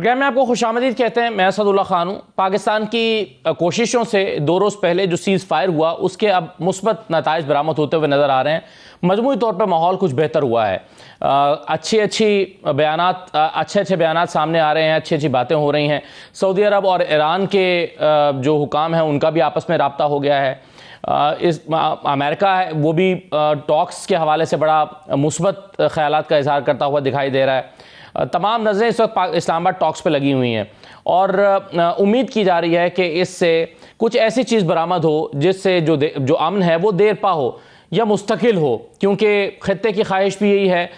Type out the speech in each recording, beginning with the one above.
Programme में आपको खुशामदीद कहते हैं। मैं असदुल्ला खान हूँ। पाकिस्तान की कोशिशों से 2 रोज़ पहले जो सीज़ फायर हुआ उसके अब मुस्बत नताइज बरामद होते हुए नज़र आ रहे हैं। मजमूई तौर पर माहौल कुछ बेहतर हुआ है। अच्छे बयानात सामने आ रहे हैं, अच्छी बातें हो रही हैं। सऊदी अरब और ईरान के जो हुकाम हैं उनका भी आपस में रब्ता हो गया है। अमेरिका है वो भी टॉक्स के हवाले से बड़ा मुस्बत ख्यालात का इजहार करता हुआ दिखाई दे रहा है। तमाम नज़रें इस वक्त इस्लामाबाद टॉक्स पे लगी हुई हैं और उम्मीद की जा रही है कि इससे कुछ ऐसी चीज़ बरामद हो जिससे जो अमन है वो देर पा हो या मुस्तकिल हो, क्योंकि खत्ते की ख्वाहिश भी यही है,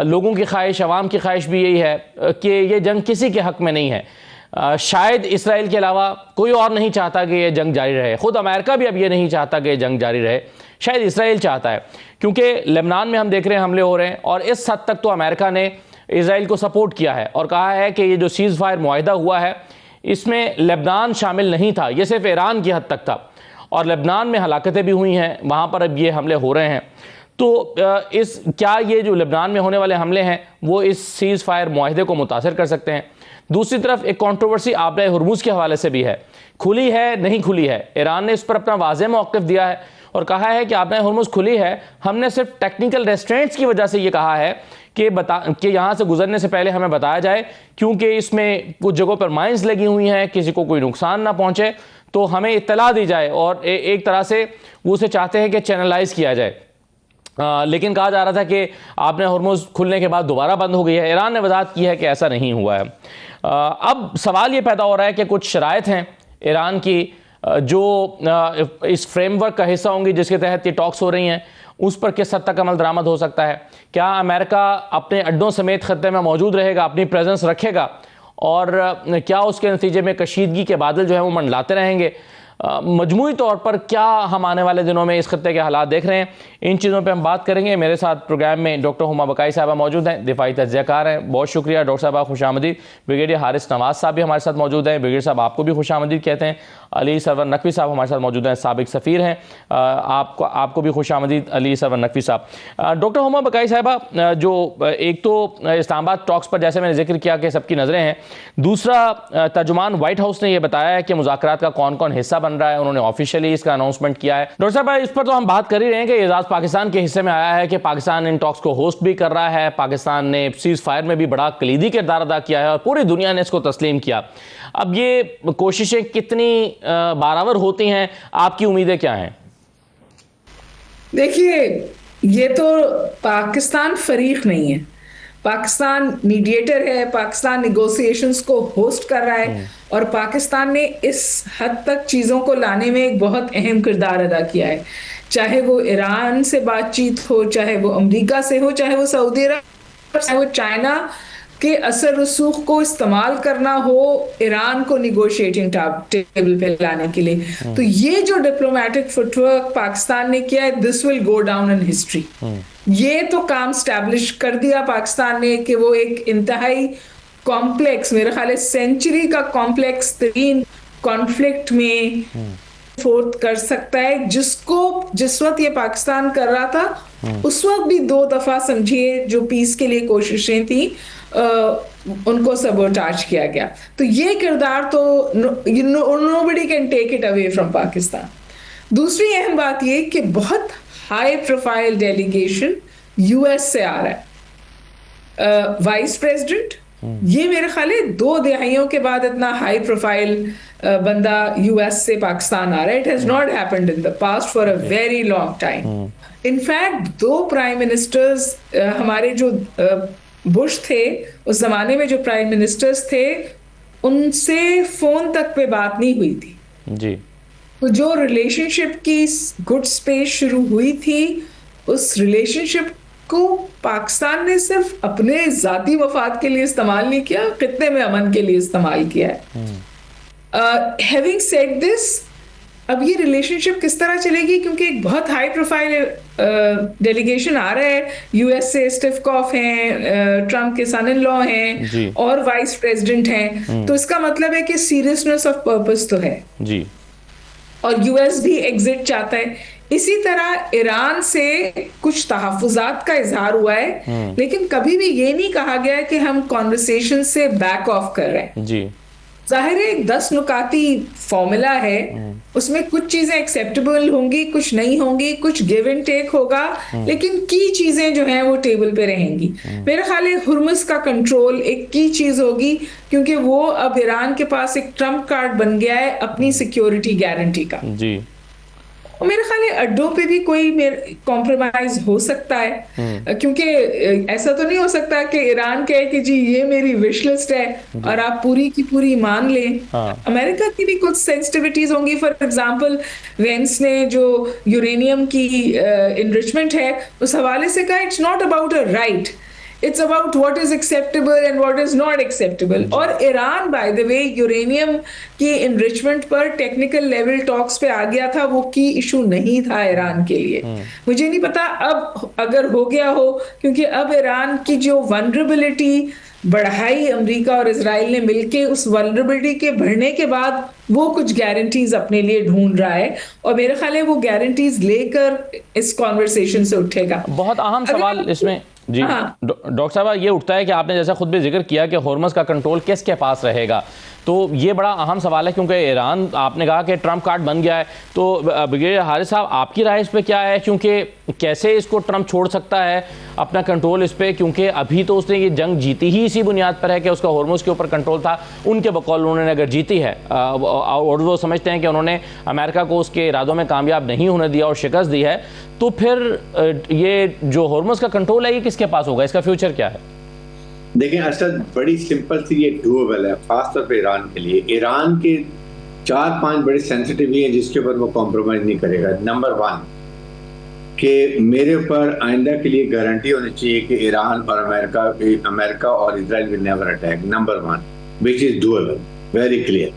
लोगों की ख्वाहिश, अवाम की ख्वाहिश भी यही है कि ये जंग किसी के हक़ में नहीं है। शायद इसराइल के अलावा कोई और नहीं चाहता कि ये जंग जारी रहे। ख़ुद अमेरिका भी अब ये नहीं चाहता कि ये जंग जारी रहे, शायद इसराइल चाहता है, क्योंकि लेबनान में हम देख रहे हैं हमले हो रहे हैं और इस हद तक तो अमेरिका ने इसराइल को सपोर्ट किया है और कहा है कि ये जो सीज़ फायर मुआहिदा हुआ है इसमें लेबनान शामिल नहीं था, ये सिर्फ ईरान की हद तक था और लेबनान में हलाकतें भी हुई हैं, वहाँ पर अब ये हमले हो रहे हैं। तो क्या ये जो लेबनान में होने वाले हमले हैं वो इस सीज़ फायर मुआहिदे को मुतासर कर सकते हैं? दूसरी तरफ एक कंट्रोवर्सी आबराए हुर्मुज़ के हवाले से भी है, खुली है नहीं खुली है। ईरान ने इस पर अपना वाज़ेह मौक़िफ़ दिया है और कहा है कि आबराए हुर्मुज़ खुली है, हमने सिर्फ टेक्निकल रेस्ट्रेंट्स की वजह से ये कहा है कि यहाँ से गुजरने से पहले हमें बताया जाए, क्योंकि इसमें कुछ जगहों पर माइंस लगी हुई हैं, किसी को कोई नुकसान ना पहुँचे तो हमें इत्तला दी जाए और एक तरह से वो उसे चाहते हैं कि चैनलाइज किया जाए। लेकिन कहा जा रहा था कि आपने हुर्मुज़ खुलने के बाद दोबारा बंद हो गई है। ईरान ने वजाहत की है कि ऐसा नहीं हुआ है। अब सवाल ये पैदा हो रहा है कि कुछ शराइत हैं ईरान की जो इस फ्रेमवर्क का हिस्सा होंगी जिसके तहत ये टॉक्स हो रही हैं, उस पर किस हद तक अमल दरामद हो सकता है। क्या अमेरिका अपने अड्डों समेत खत्ते में मौजूद रहेगा, अपनी प्रेजेंस रखेगा और क्या उसके नतीजे में कशीदगी के बादल जो है वो मंडलाते रहेंगे? मजमूई तौर पर क्या हम आने वाले दिनों में इस खत्ते के हालात देख रहे हैं, इन चीज़ों पे हम बात करेंगे। मेरे साथ प्रोग्राम में डॉक्टर हुमा बकाई साहबा मौजूद हैं, दिफाई तज्ज़ियाकार हैं। बहुत शुक्रिया डॉक्टर साहब, खुशामदीद। ब्रिगेडियर हारिस नवाज साहब भी हमारे साथ मौजूद हैं। ब्रिगेडियर साहब आपको भी खुशामदीद कहते हैं। अली सरवर नकवी साहब हमारे साथ मौजूद हैं, साबिक सफ़ीर हैं। आपको भी खुशामदीद अली सरवर नकवी साहब। डॉक्टर हुमा बकाई साहबा, जो एक तो इस्लामाबाद टॉक्स पर जैसे मैंने जिक्र किया कि सबकी नज़रें हैं, दूसरा तर्जुमान व्हाइट हाउस ने यह बताया है कि मुज़ाकरात का कौन कौन हिस्सा बन रहा है, उन्होंने ऑफिशियली इसका अनाउंसमेंट किया है। डॉक्टर साहब, इस पर तो हम बात कर ही रहे हैं कि एजाज पाकिस्तान के हिस्से में आया है कि पाकिस्तान इन टॉक्स को होस्ट भी कर रहा है, पाकिस्तान ने सीज़ फायर में भी बड़ा कलीदी किरदार अदा किया है और पूरी दुनिया ने इसको तस्लीम किया। अब ये कोशिशें कितनी बारावर होती हैं, आपकी उम्मीदें क्या हैं? देखिए, ये तो पाकिस्तान फरीक नहीं है, पाकिस्तान मीडिएटर है, पाकिस्तान निगोशिएशंस को होस्ट कर रहा है और पाकिस्तान ने इस हद तक चीज़ों को लाने में एक बहुत अहम किरदार अदा किया है। चाहे वो ईरान से बातचीत हो, चाहे वो अमेरिका से हो, चाहे वो सऊदी अरब, चाहे वो चाइना के असर रसूख को इस्तेमाल करना हो ईरान को निगोशिएटिंग टेबल पे लाने के लिए। तो ये जो डिप्लोमेटिक फुटवर्क पाकिस्तान ने किया है, this will go down in history. ये तो काम स्टैब्लिश कर दिया पाकिस्तान ने कि वो एक इंतहाई कॉम्प्लेक्स, मेरे ख्याल है सेंचुरी का कॉम्प्लेक्स तरीन कॉन्फ्लिक्ट में फोर्थ कर सकता है, जिसको जिस वक्त ये पाकिस्तान कर रहा था उस वक्त भी 2 दफा समझिए जो पीस के लिए कोशिशें थी उनको सबोटाज किया गया। तो ये किरदार तो nobody can take it away from Pakistan. दूसरी अहम बात ये कि बहुत हाई प्रोफाइल डेलीगेशन यूएस से आ रहा है। वाइस प्रेसिडेंट, ये मेरे ख्याल है 2 दहाइयों के बाद इतना हाई प्रोफाइल बंदा यूएस से पाकिस्तान आ रहा है। It has not happened in the past for a very long time. In fact 2 prime ministers हमारे जो बुश थे उस जमाने में, जो प्राइम मिनिस्टर्स थे, उनसे फोन तक पे बात नहीं हुई थी जी। तो जो रिलेशनशिप की गुड स्पेस शुरू हुई थी, उस रिलेशनशिप को पाकिस्तान ने सिर्फ अपने जाती मफाद के लिए इस्तेमाल नहीं किया, खित्ते में अमन के लिए इस्तेमाल किया है। हैविंग सेड दिस, अब ये रिलेशनशिप किस तरह चलेगी, क्योंकि एक बहुत हाई प्रोफाइल डेलीगेशन आ रहा है यूएस से, स्टिफकॉफ हैं, ट्रम्प के सन इन लॉ हैं और वाइस प्रेसिडेंट हैं। तो इसका मतलब है कि सीरियसनेस ऑफ पर्पस तो है जी। और यूएस भी एग्जिट चाहता है। इसी तरह ईरान से कुछ तहफ़्फ़ुज़ात का इजहार हुआ है, लेकिन कभी भी ये नहीं कहा गया है कि हम कॉन्वर्सेशन से बैक ऑफ कर रहे हैं। जी। जाहिर है एक 10 नुकाती फॉर्मूला है, उसमें कुछ चीजें एक्सेप्टेबल होंगी, कुछ नहीं होंगी, कुछ गिव एंड टेक होगा, लेकिन की चीजें जो हैं वो टेबल पे रहेंगी। मेरा ख्याल है हुर्मुज़ का कंट्रोल एक की चीज होगी, क्योंकि वो अब ईरान के पास एक ट्रम्प कार्ड बन गया है अपनी सिक्योरिटी गारंटी का। जी। और मेरे ख्याल है अड्डों पे भी कोई कॉम्प्रोमाइज हो सकता है, क्योंकि ऐसा तो नहीं हो सकता कि ईरान कहे कि जी ये मेरी विश लिस्ट है और आप पूरी की पूरी मान लें। अमेरिका की भी कुछ सेंसिटिविटीज होंगी। फॉर एग्जांपल वेंस ने जो यूरेनियम की इनरिचमेंट है उस हवाले से कहा it's not about a right, it's about what is acceptable and what is not acceptable। और Iran by the way uranium की इनरिचमेंट पर टेक्निकल लेवल टॉक्स पे आ गया था, वो की इशू नहीं था ईरान के लिए। मुझे नहीं पता अब अगर हो गया हो, क्योंकि अब ईरान की जो वनरेबिलिटी बढ़ाई अमेरिका और इजराइल ने मिलके, उस वनरेबिलिटी के बढ़ने के बाद वो कुछ गारंटीज अपने लिए ढूंढ रहा है, और मेरे ख्याल है वो गारंटीज लेकर इस कॉन्वर्सेशन से उठेगा। बहुत अहम सवाल इसमें जी डॉक्टर साहब ये उठता है कि आपने जैसा खुद भी जिक्र किया कि होर्मुज़ का कंट्रोल किसके पास रहेगा, तो ये बड़ा अहम सवाल है, क्योंकि ईरान आपने कहा कि ट्रम्प कार्ड बन गया है। तो ब्रिगेडियर हारिस साहब आपकी राय इस पे क्या है, क्योंकि कैसे इसको ट्रम्प छोड़ सकता है अपना कंट्रोल इस पे, क्योंकि अभी तो उसने ये जंग जीती ही इसी बुनियाद पर है कि उसका होर्मुज़ के ऊपर कंट्रोल था। उनके बकौल उन्होंने अगर जीती है और वो समझते हैं कि उन्होंने अमेरिका को उसके इरादों में कामयाब नहीं होने दिया और शिकस्त दी है, तो फिर ये जो होर्मुज़ का कंट्रोल है ये किसके पास होगा, इसका फ्यूचर क्या है? देखिए असद बड़ी सिंपल सी ये डूएबल है, खासतौर पे ईरान के लिए। ईरान के 4-5 बड़े सेंसिटिव हैं जिसके ऊपर वो कॉम्प्रोमाइज नहीं करेगा। नंबर 1 कि मेरे ऊपर आइंदा के लिए गारंटी होनी चाहिए कि ईरान और अमेरिका और Israel will never attack. Number 1 which is doable, very clear.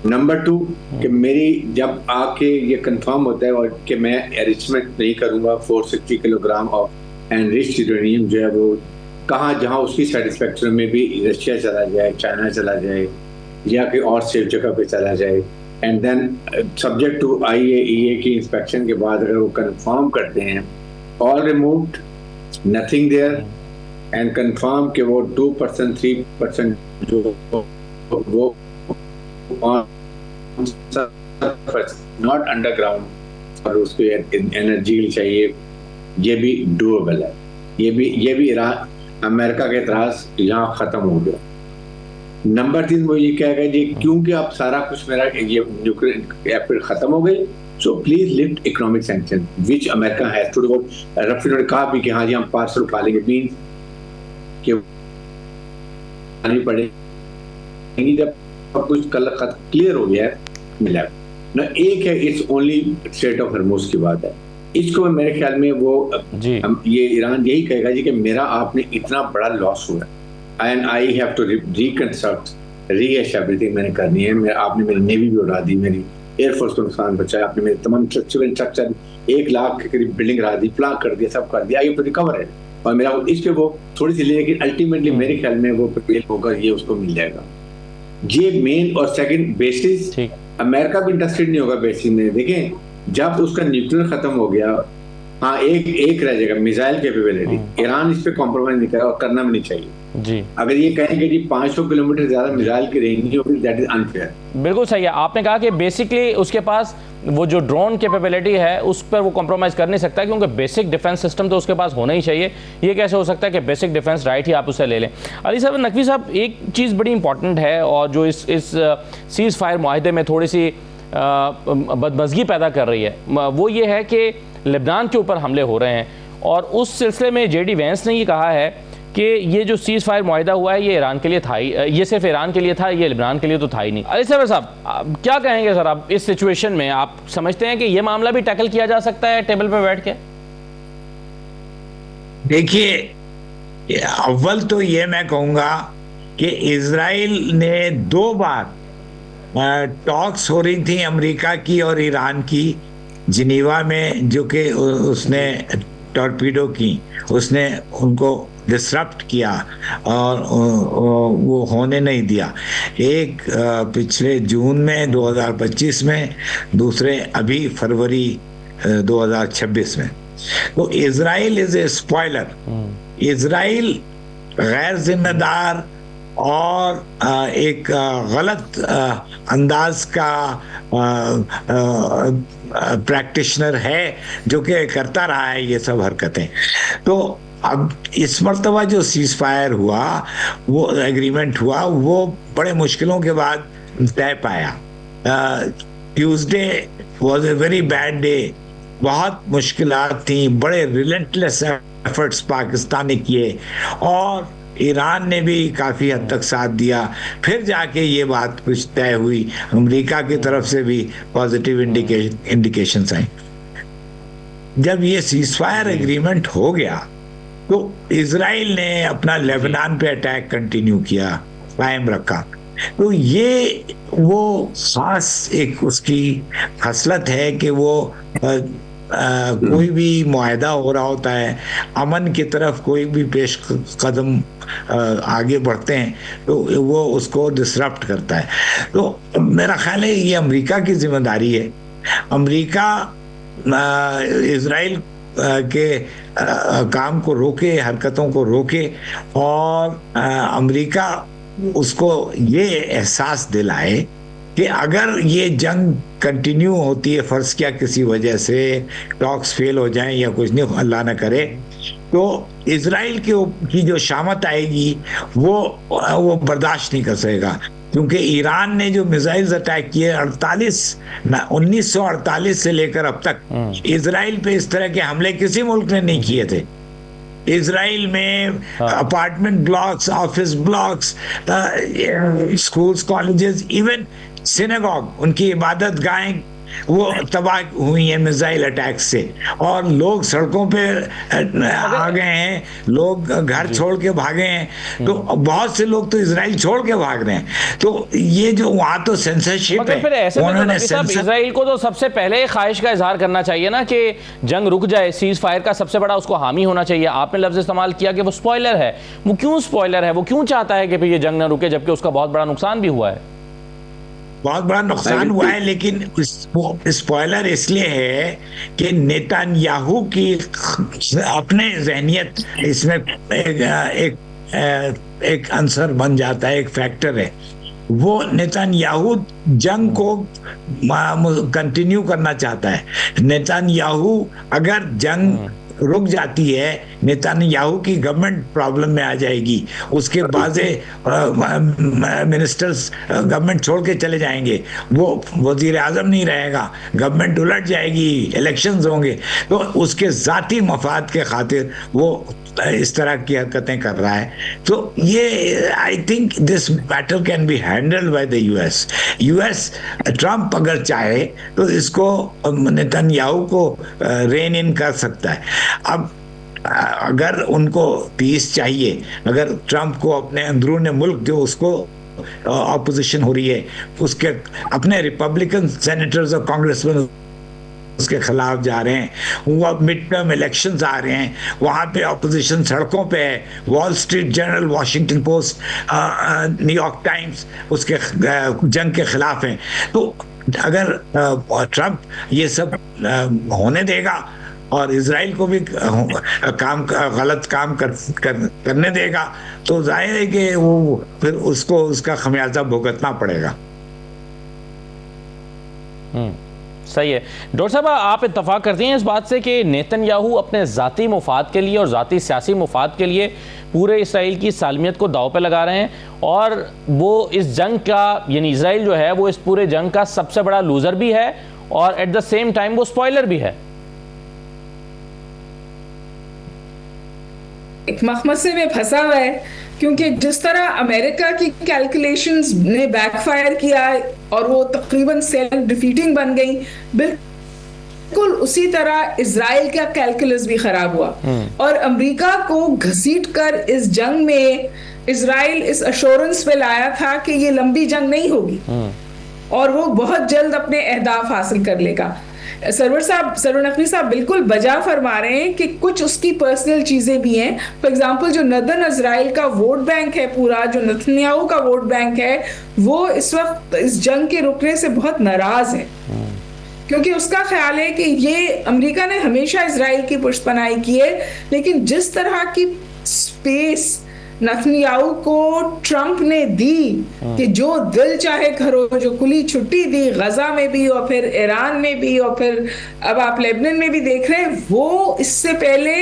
Number 2 कि मेरी जब आके ये कंफर्म होता है और कि मैं एनरिचमेंट नहीं करूंगा 460 किलोग्राम ऑफ एनरिच्ड यूरेनियम जो है वो कहाँ जहाँ उसकी सेटिस्फैक्शन में भी रशिया चला जाए, चाइना चला जाए या कोई और सेफ जगह पे चला जाए, and then subject to IAEA की इंस्पेक्शन के बाद अगर वो कंफर्म करते हैं all removed, nothing there, and confirm कि वो 2% 3% जो वो नॉट अंडरग्राउंड और उसको एनर्जी चाहिए, ये भी डूएबल है। ये भी ईरान अमेरिका के एतराज यहाँ खत्म हो गया। नंबर 3 वो ये कहेगा जी क्योंकि अब सारा कुछ मेरा ये न्यूक्लियर खत्म हो गई, so please lift economic sanction which America has to do. Rafi ने कहा भी कि हाँ जी हम पार्सल उठा लेंगे, मीन कि पड़ेगी जब कुछ कल क्लियर हो गया है मिला ना। एक है it's only state of Hormuz की बात है, इसको मेरे ख्याल में वो ये ईरान यही कहेगा जी कि मेरा आपने इतना बड़ा लॉस हुआ है and I have to reconstruct रीएश एवरीथिंग मैंने करनी है। आपने मेरी नेवी भी उड़ा दी, मेरी एयरफोर्स को नुकसान पहुंचाया, आपने मेरे तमाम स्ट्रक्चर 1 लाख के करीब बिल्डिंग ला दी, प्लान कर दिया, सब कर दिया, आई तो रिकवर है और मेरा इस पे वो थोड़ी सी लेकिन अल्टीमेटली मेरे ख्याल में वो प्रिपेयर होगा, ये उसको मिल जाएगा। ये मेन और सेकंड बेसिस अमेरिका भी इंटरेस्टेड नहीं होगा बेसिस में। देखें जब उसका न्यूक्लियर खत्म हो गया, हाँ एक रह जाएगा मिसाइल कैपेबिलिटी, ईरान इस पे कॉम्प्रोमाइज नहीं करेगा और करना भी नहीं चाहिए जी। अगर ये कहेंगे जी 500 किलोमीटर ज्यादा मिसाइल की रेंज नहीं होगी, दैट इज अनफेयर। बिल्कुल सही है, आपने कहा कि बेसिकली उसके पास वो जो ड्रोन कैपेबिलिटी है उस पर वो कॉम्प्रोमाइज़ कर नहीं सकता, क्योंकि बेसिक डिफेंस सिस्टम तो उसके पास होना ही चाहिए। ये कैसे हो सकता है कि बेसिक डिफेंस राइट ही आप उससे ले लें? अली साहब, नकवी साहब, एक चीज़ बड़ी इंपॉर्टेंट है और जो इस सीज़ फायर माहिदे में थोड़ी सी बदमज़गी पैदा कर रही है, वो ये है कि लेबनान के ऊपर हमले हो रहे हैं, और उस सिलसिले में JD वेंस ने ये कहा है कि ये जो सीज़ फायर मुआहिदा हुआ है ये ईरान के लिए था ही, ये सिर्फ ईरान के लिए था, ये लेबनान के लिए तो था ही नहीं। अली साहब क्या कहेंगे सर आप इस सिचुएशन में? आप समझते हैं कि ये मामला भी टैकल किया जा सकता है टेबल पे बैठ के? देखिए, अव्वल तो ये मैं कहूँगा कि इजराइल ने 2 बार टॉक्स हो रही थी अमेरिका की और ईरान की जिनीवा में, जो कि उसने टॉर्पीडो की, उसने उनको डिसरप्ट किया और वो होने नहीं दिया। एक पिछले जून में 2025 में, दूसरे अभी फरवरी 2026 में। तो Israel is a spoiler. Israel गैर जिम्मेदार और एक गलत अंदाज का प्रैक्टिशनर है, जो कि करता रहा है ये सब हरकतें। तो अब इस मर्तबा जो सीज फायर हुआ, वो एग्रीमेंट हुआ, वो बड़े मुश्किलों के बाद तय पाया। Tuesday was a very bad day, बहुत मुश्किलात थी, बड़े रिलेंटलेस एफर्ट्स पाकिस्तान ने किए और ईरान ने भी काफ़ी हद तक साथ दिया। फिर जाके ये बात कुछ तय हुई, अमेरिका की तरफ से भी पॉजिटिव इंडिकेशंस आई। जब ये सीजफायर एग्रीमेंट हो गया तो इजराइल ने अपना लेबनान पे अटैक कंटिन्यू किया, कायम रखा। तो ये वो खास एक उसकी खसलत है कि वो कोई भी मुआहदा हो रहा होता है, अमन की तरफ कोई भी पेश कदम आगे बढ़ते हैं, तो वो उसको डिसरप्ट करता है। तो मेरा ख्याल है ये अमेरिका की जिम्मेदारी है। अमेरिका इजराइल के काम को रोके, हरकतों को रोके, और अमेरिका उसको ये एहसास दिलाए कि अगर ये जंग कंटिन्यू होती है, फर्ज किया किसी वजह से टॉक्स फेल हो जाएं या कुछ नहीं, अल्लाह ना करे, तो इजराइल की जो शामत आएगी वो बर्दाश्त नहीं कर सकेगा। क्योंकि ईरान ने जो मिसाइल्स अटैक किए 1948 से लेकर अब तक इजराइल पे इस तरह के हमले किसी मुल्क ने नहीं किए थे। इजराइल में apartment blocks, office blocks, schools, colleges, even synagogue, उनकी इबादत गाहें वो तबाह हुई हैं मिसाइल अटैक से, और लोग सड़कों पे आ गए हैं, लोग घर छोड़ के भागे हैं। तो बहुत से लोग तो इजराइल छोड़ के भाग रहे हैं। तो ये जो वहाँ तो सेंसरशिप है, फिर ऐसे में इजराइल को तो सबसे पहले ख्वाहिश का इजहार करना चाहिए ना कि जंग रुक जाए, सीज फायर का सबसे बड़ा उसको हामी होना चाहिए। आपने लफ्ज इस्तेमाल किया कि वो स्पॉइलर है। वो क्यों स्पॉइलर है? वो क्यों चाहता है कि ये जंग ना रुके, जबकि उसका बहुत बड़ा नुकसान भी हुआ है? बहुत बड़ा नुकसान हुआ है, लेकिन स्पॉइलर इसलिए है कि नेतन्याहू की अपने जहनियत इसमें एक आंसर बन जाता है, एक फैक्टर है। वो नेतन्याहू जंग को कंटिन्यू करना चाहता है। नेतन्याहू अगर जंग रुक जाती है, नेतन्याहू की गवर्नमेंट प्रॉब्लम में आ जाएगी, उसके बाज़े मिनिस्टर्स गवर्नमेंट छोड़ के चले जाएंगे, वो वजीर आज़म नहीं रहेगा, गवर्नमेंट उलट जाएगी, इलेक्शंस होंगे। तो उसके ज़ाती मफाद के खातिर वो इस तरह की हरकतें कर रहा है। तो ये आई think this matter can be handled by the US. Trump अगर चाहे तो इसको नेतन्याहू को रेन इन कर सकता है। अब अगर उनको पीस चाहिए, अगर ट्रम्प को अपने अंदरून मुल्क जो उसको ऑपोजिशन हो रही है, उसके अपने रिपब्लिकन सेनेटर्स और कांग्रेसमैन उसके खिलाफ जा रहे हैं, वो मिड टर्म इलेक्शंस आ रहे हैं, वहाँ पे ऑपोजिशन सड़कों पे है, wall street journal, Washington post, New York times उसके जंग के खिलाफ हैं। तो अगर ट्रम्प ये सब होने देगा और इजराइल को भी गलत काम करने देगा, तो जाहिर है कि वो फिर उसको उसका खमियाजा भुगतना पड़ेगा। सही है। डॉक्टर साहब, आप इत्तफाक करते हैं इस बात से कि नेतन्याहू अपने ज़ाती मुफाद के लिए और ज़ाती सियासी मुफाद के लिए पूरे इसराइल की सालमियत को दांव पे लगा रहे हैं, और वो इस जंग का, यानी इसराइल जो है वो इस पूरे जंग का सबसे बड़ा लूजर भी है और एट द सेम टाइम वो स्पॉइलर भी है? एक मखमसे में फंसा हुआ है, क्योंकि जिस तरह अमेरिका की कैलकुलेशंस ने बैकफायर किया और वो तकरीबन सेल्फ डिफीटिंग बन गई, बिल्कुल उसी तरह इजराइल का कैलकुलस भी खराब हुआ और अमेरिका को घसीट कर इस जंग में इजराइल इस अश्योरेंस पे लाया था कि ये लंबी जंग नहीं होगी और वो बहुत जल्द अपने अहदाफ हासिल कर लेगा। सरवर नकवी साहब बिल्कुल बजा फरमा रहे हैं कि कुछ उसकी पर्सनल चीजें भी हैं। फॉर एग्जांपल जो नदर्न इजराइल का वोट बैंक है, पूरा जो नेतन्याहू का वोट बैंक है, वो इस वक्त इस जंग के रुकने से बहुत नाराज है, क्योंकि उसका ख्याल है कि ये अमेरिका ने हमेशा इजराइल की पुष्टपनाही की है, लेकिन जिस तरह की स्पेस नेतन्याहू को ट्रंप ने दी कि जो दिल चाहे करो, जो खुली छुट्टी दी गजा में भी और फिर ईरान में भी और फिर अब आप लेबनान में भी देख रहे हैं, वो इससे पहले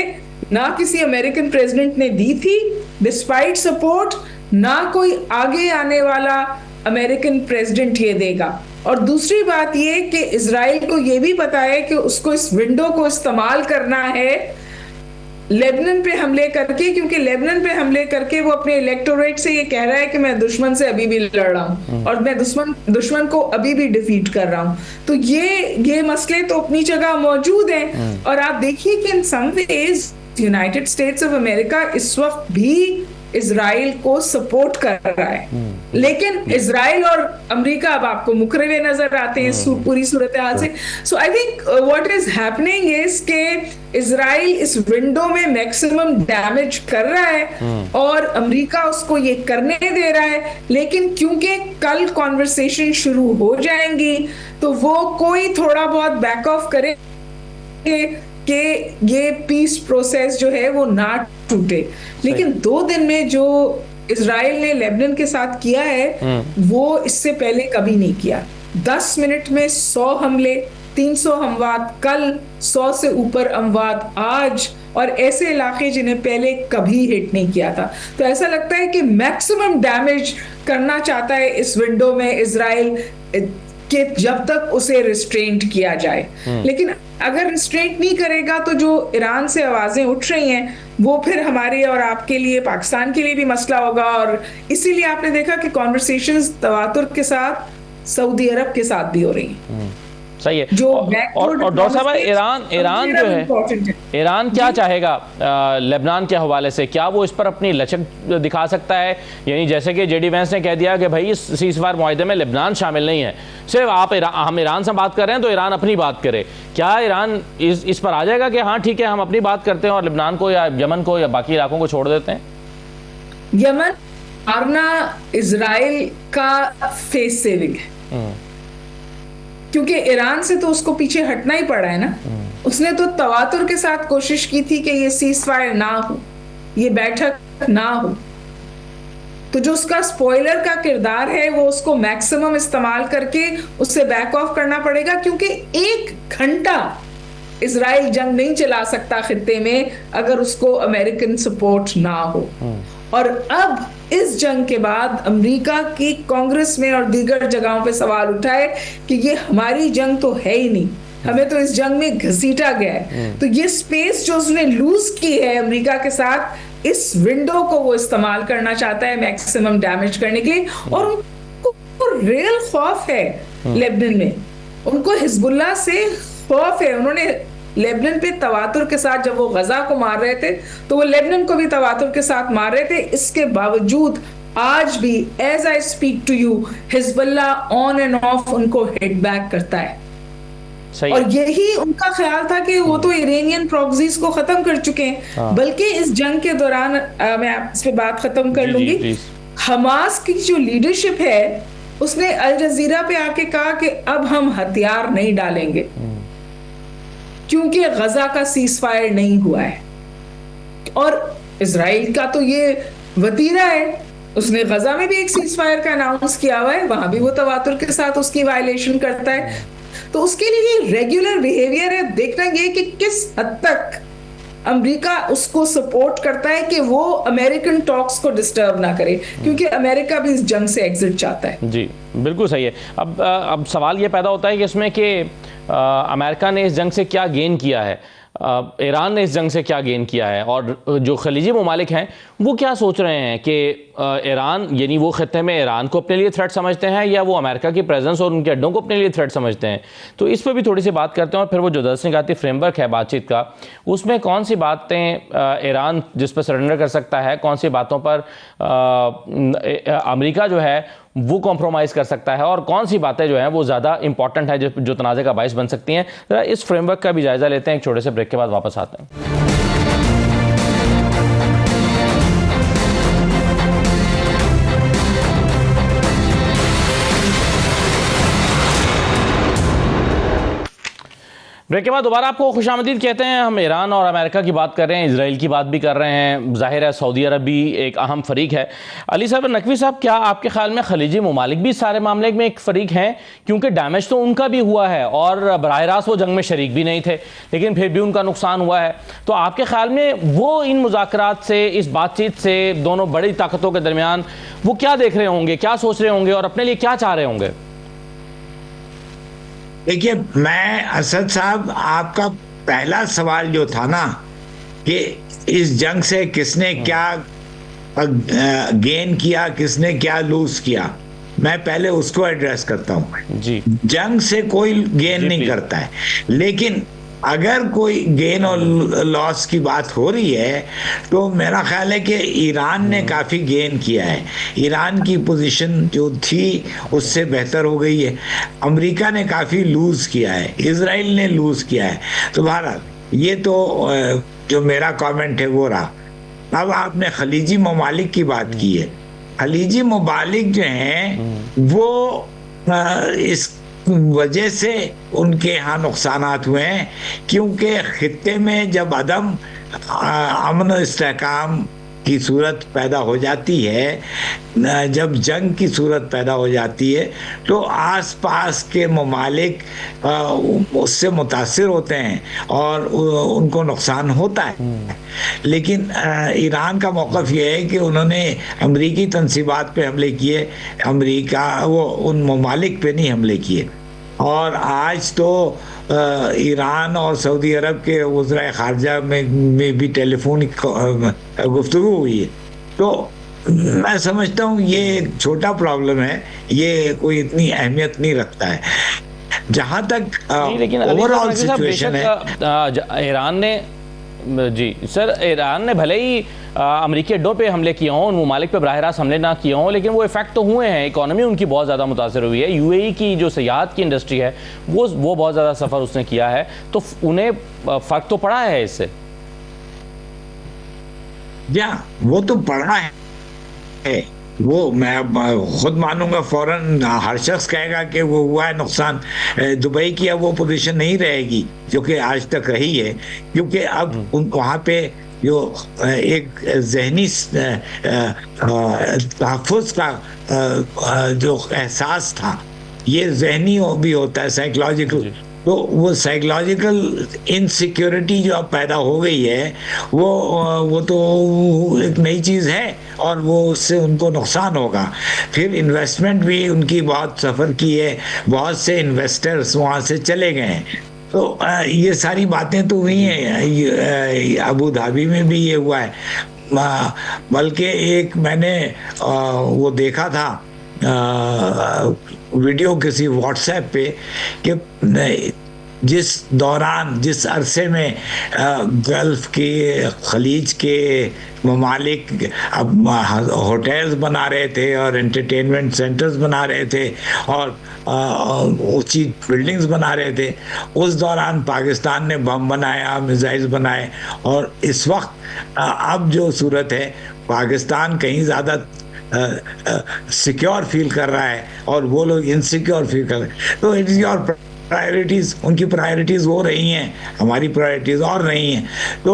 ना किसी अमेरिकन प्रेसिडेंट ने दी थी डिस्पाइट सपोर्ट, ना कोई आगे आने वाला अमेरिकन प्रेसिडेंट ये देगा। और दूसरी बात ये कि इजराइल को ये भी पता है कि उसको इस विंडो को इस्तेमाल करना है लेबनान पे हमले करके, क्योंकि लेबनान पे हमले करके वो अपने इलेक्टोरेट से ये कह रहा है कि मैं दुश्मन से अभी भी लड़ रहा हूँ और मैं दुश्मन को अभी भी डिफीट कर रहा हूँ। तो ये मसले तो अपनी जगह मौजूद हैं। और आप देखिए कि in some ways United States of America इस वक्त भी इजराइल को सपोर्ट कर रहा है, लेकिन इजराइल और अमेरिका अब आपको मुकरे हुए नजर आते हैं पूरी सूरत हाल से। So I think what is happening is के इजराइल इस विंडो में मैक्सिमम डैमेज कर रहा है और अमेरिका उसको ये करने दे रहा है, लेकिन क्योंकि कल कॉन्वर्सेशन शुरू हो जाएंगी तो वो कोई थोड़ा बहुत बैक ऑफ करे कि ये पीस प्रोसेस जो है वो ना टूटे। लेकिन 2 दिन में जो इजराइल ने लेबनान के साथ किया है वो इससे पहले कभी नहीं किया। 10 मिनट में 100 हमले, 300 हमवात कल, 100 से ऊपर अमवात आज, और ऐसे इलाके जिन्हें पहले कभी हिट नहीं किया था। तो ऐसा लगता है कि मैक्सिमम डैमेज करना चाहता है इस विंडो में इजराइल कि जब तक उसे रिस्ट्रेंट किया जाए। लेकिन अगर रिस्ट्रेंट नहीं करेगा तो जो ईरान से आवाजें उठ रही हैं वो फिर हमारे और आपके लिए, पाकिस्तान के लिए भी मसला होगा। और इसीलिए आपने देखा कि कॉन्वर्सेशंस तवातुर के साथ सऊदी अरब के साथ भी हो रही हैं। सही है। जो और डॉक्टर साहब, ईरान जो है, ईरान क्या चाहेगा लेबनान के हवाले से? क्या वो इस पर अपनी लचक दिखा सकता है? यानी जैसे कि जेडी वेंस ने कह दिया कि भाई इस सीज़फायर मुआहदे में लेबनान शामिल नहीं है, सिर्फ हम ईरान से बात कर रहे हैं तो ईरान अपनी बात करे। क्या ईरान इस पर आ जाएगा कि हाँ ठीक है हम अपनी बात करते हैं और लेबनान को या यमन को या बाकी इलाकों को छोड़ देते हैं? यमन मारना इजराइल का फेस सेविंग है, क्योंकि ईरान से तो उसको पीछे हटना ही पड़ा है ना। उसने तो तवातुर के साथ कोशिश की थी कि ये सीज़फायर ना हो, ये बैठक ना हो। तो जो उसका स्पॉइलर का किरदार है वो उसको मैक्सिमम इस्तेमाल करके उससे बैक ऑफ करना पड़ेगा, क्योंकि 1 घंटा इजराइल जंग नहीं चला सकता खित्ते में अगर उसको अमेरिकन सपोर्ट ना हो। और अब इस जंग के बाद अमेरिका की कांग्रेस में और दीगर जगहों पे सवाल उठा है कि ये हमारी जंग तो है ही नहीं, हमें तो इस जंग में घसीटा गया है। तो ये स्पेस जो उसने लूज की है अमेरिका के साथ, इस विंडो को वो इस्तेमाल करना चाहता है मैक्सिमम डैमेज करने के लिए। और उनको रियल खौफ है लेबनान में, उनको हिजबुल्लाह से खौफ है। उन्होंने लेबनान पे तवातुर के साथ, जब वो गजा को मार रहे थे तो वो लेबनान को भी तवातुर के साथ मार रहे थे। इसके बावजूद आज भी as I speak to you Hezbollah on and off उनको हिट बैक करता है। सही। और यही उनका ख्याल था कि वो तो इरानियन प्रॉक्सीज को खत्म कर चुके हैं। बल्कि इस जंग के दौरान मैं इस पे बात खत्म कर लूंगी, हमास की जो लीडरशिप है उसने अल जजीरा पे आके कहा कि अब हम हथियार नहीं डालेंगे क्योंकि गजा का सीज़फायर नहीं हुआ है। और इजराइल का तो ये वतीरा है, उसने गजा में भी एक सीज़फायर का अनाउंस किया हुआ है, वहां भी वो तवातुर के साथ उसकी वायलेशन करता है। तो उसके लिए रेगुलर बिहेवियर है। देखना ये कि किस हद तक अमेरिका उसको सपोर्ट करता है कि वो अमेरिकन टॉक्स को डिस्टर्ब ना करे, क्योंकि अमेरिका भी इस जंग से एग्जिट चाहता है। जी बिल्कुल सही है। अब सवाल ये पैदा होता है कि इसमें कि अमेरिका ने इस जंग से क्या गेन किया है, ईरान ने इस जंग से क्या गेन किया है, और जो खलीजी ममालिक हैं वो क्या सोच रहे हैं कि ईरान, यानी वो खत्ते में ईरान को अपने लिए थ्रेट समझते हैं या वो अमेरिका की प्रेजेंस और उनके अड्डों को अपने लिए थ्रेट समझते हैं। तो इस पर भी थोड़ी सी बात करते हैं। और फिर वो जो 10 निकाती फ्रेमवर्क है बातचीत का, उसमें कौन सी बातें ईरान जिस पर सरेंडर कर सकता है, कौन सी बातों पर अमेरिका जो है वो कॉम्प्रोमाइज़ कर सकता है, और कौन सी बातें जो हैं वो ज़्यादा इंपॉर्टेंट है जो तनाज़े का बायस बन सकती हैं। ज़रा इस फ्रेमवर्क का भी जायज़ा लेते हैं, एक छोटे से ब्रेक के बाद वापस आते हैं। ब्रेक के बाद दोबारा आपको खुशामदीद कहते हैं। हम ईरान और अमेरिका की बात कर रहे हैं, इजराइल की बात भी कर रहे हैं, जाहिर है सऊदी अरब भी एक अहम फरीक है। अली साहब, नकवी साहब, क्या आपके ख्याल में खलीजी ममालिक भी इस सारे मामले में एक फरीक हैं? क्योंकि डैमेज तो उनका भी हुआ है और बराह रास्त वो जंग में शरीक भी नहीं थे, लेकिन फिर भी उनका नुकसान हुआ है। तो आपके ख्याल में वो इन मुज़ाकरात से, इस बातचीत से, दोनों बड़ी ताकतों के दरमियान वो क्या देख रहे होंगे, क्या सोच रहे होंगे और अपने लिए क्या चाह रहे होंगे? देखिए, मैं असद साहब, आपका पहला सवाल जो था ना कि इस जंग से किसने क्या गेन किया, किसने क्या लूज किया, मैं पहले उसको एड्रेस करता हूं जी। जंग से कोई गेन नहीं करता है, लेकिन अगर कोई गेन और लॉस की बात हो रही है तो मेरा ख्याल है कि ईरान ने काफ़ी गेन किया है। ईरान की पोजीशन जो थी उससे बेहतर हो गई है। अमेरिका ने काफ़ी लूज़ किया है, इजराइल ने लूज़ किया है। तो बहरहाल ये तो जो मेरा कमेंट है वो रहा। अब आपने खलीजी ममालिक की बात की है। खलीजी ममालिक जो हैं वो इस वजह से उनके यहाँ नुकसानात हुए हैं क्योंकि खित्ते में जब अमन इस्तेहकाम की सूरत पैदा हो जाती है, जब जंग की सूरत पैदा हो जाती है तो आसपास के ममालिक उससे मुतासिर होते हैं और उनको नुकसान होता है। लेकिन ईरान का मौक़िफ़ ये है कि उन्होंने अमरीकी तनसीबात पे हमले किए, अमरीका वो उन ममालिक पे नहीं हमले किए। और आज तो ईरान और सऊदी अरब के वज़राए ख़ारजा में भी टेलीफोनिक गुफ्तगू हुई है। तो मैं समझता हूँ ये एक छोटा प्रॉब्लम है, ये कोई इतनी अहमियत नहीं रखता है। जहाँ तक ओवरऑल सिचुएशन है, ईरान ने जी सर, ईरान ने भले ही अमरीकी अड्डों पे हमले किए हों, उन ममालिक पे बराह रास्त हमले ना किए हों, लेकिन वो इफेक्ट तो हुए हैं। इकोनॉमी उनकी बहुत ज़्यादा मुतासर हुई है। यूएई की जो सयाहत की इंडस्ट्री है वो बहुत ज़्यादा सफ़र उसने किया है, तो उन्हें फ़र्क तो पड़ा है इससे। वो तो पड़ा है, वो मैं खुद मानूंगा फौरन। हर शख्स कहेगा कि वो हुआ है नुकसान। दुबई की अब वो पोजीशन नहीं रहेगी जो कि आज तक रही है, क्योंकि अब वहाँ पे जो एक जहनी तहफ़्फ़ुज़ का जो एहसास था, ये जहनी भी होता है, साइकोलॉजिकल। तो वो साइकोलॉजिकल इनसिक्योरिटी जो अब पैदा हो गई है वो तो एक नई चीज़ है और वो उससे उनको नुकसान होगा। फिर इन्वेस्टमेंट भी उनकी बहुत सफ़र की है, बहुत से इन्वेस्टर्स वहाँ से चले गए हैं। तो ये सारी बातें तो हुई हैं। अबू धाबी में भी ये हुआ है, बल्कि एक मैंने वो देखा था वीडियो किसी व्हाट्सएप पे कि जिस अरसे में गल्फ के खलीज के ममालिक अब होटल्स बना रहे थे और एंटरटेनमेंट सेंटर्स बना रहे थे और ऊंची बिल्डिंग्स बना रहे थे, उस दौरान पाकिस्तान ने बम बनाया, मिसाइल्स बनाए। और इस वक्त अब जो सूरत है, पाकिस्तान कहीं ज़्यादा सिक्योर फील कर रहा है और वो लोग इनसिक्योर फील कर रहे हैं। तो इट इज़ योर प्रायोरिटीज़, उनकी प्रायोरिटीज़ वो रही हैं, हमारी प्रायोरिटीज़ और नहीं हैं। तो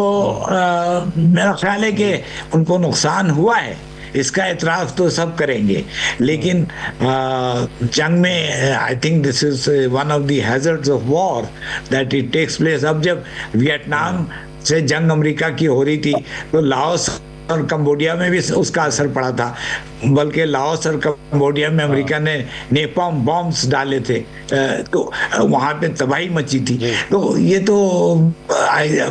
मेरा ख्याल है कि उनको नुकसान हुआ है, इसका एतराफ़ तो सब करेंगे। लेकिन जंग में I think this is one of the hazards of war that it takes place. अब जब वियतनाम से जंग अमेरिका की हो रही थी तो लाओस और कंबोडिया में भी उसका असर पड़ा था, बल्कि लाओस और कंबोडिया में अमेरिका ने नेपॉम बॉम्ब्स डाले थे, तो वहाँ पे तबाही मची थी। तो ये तो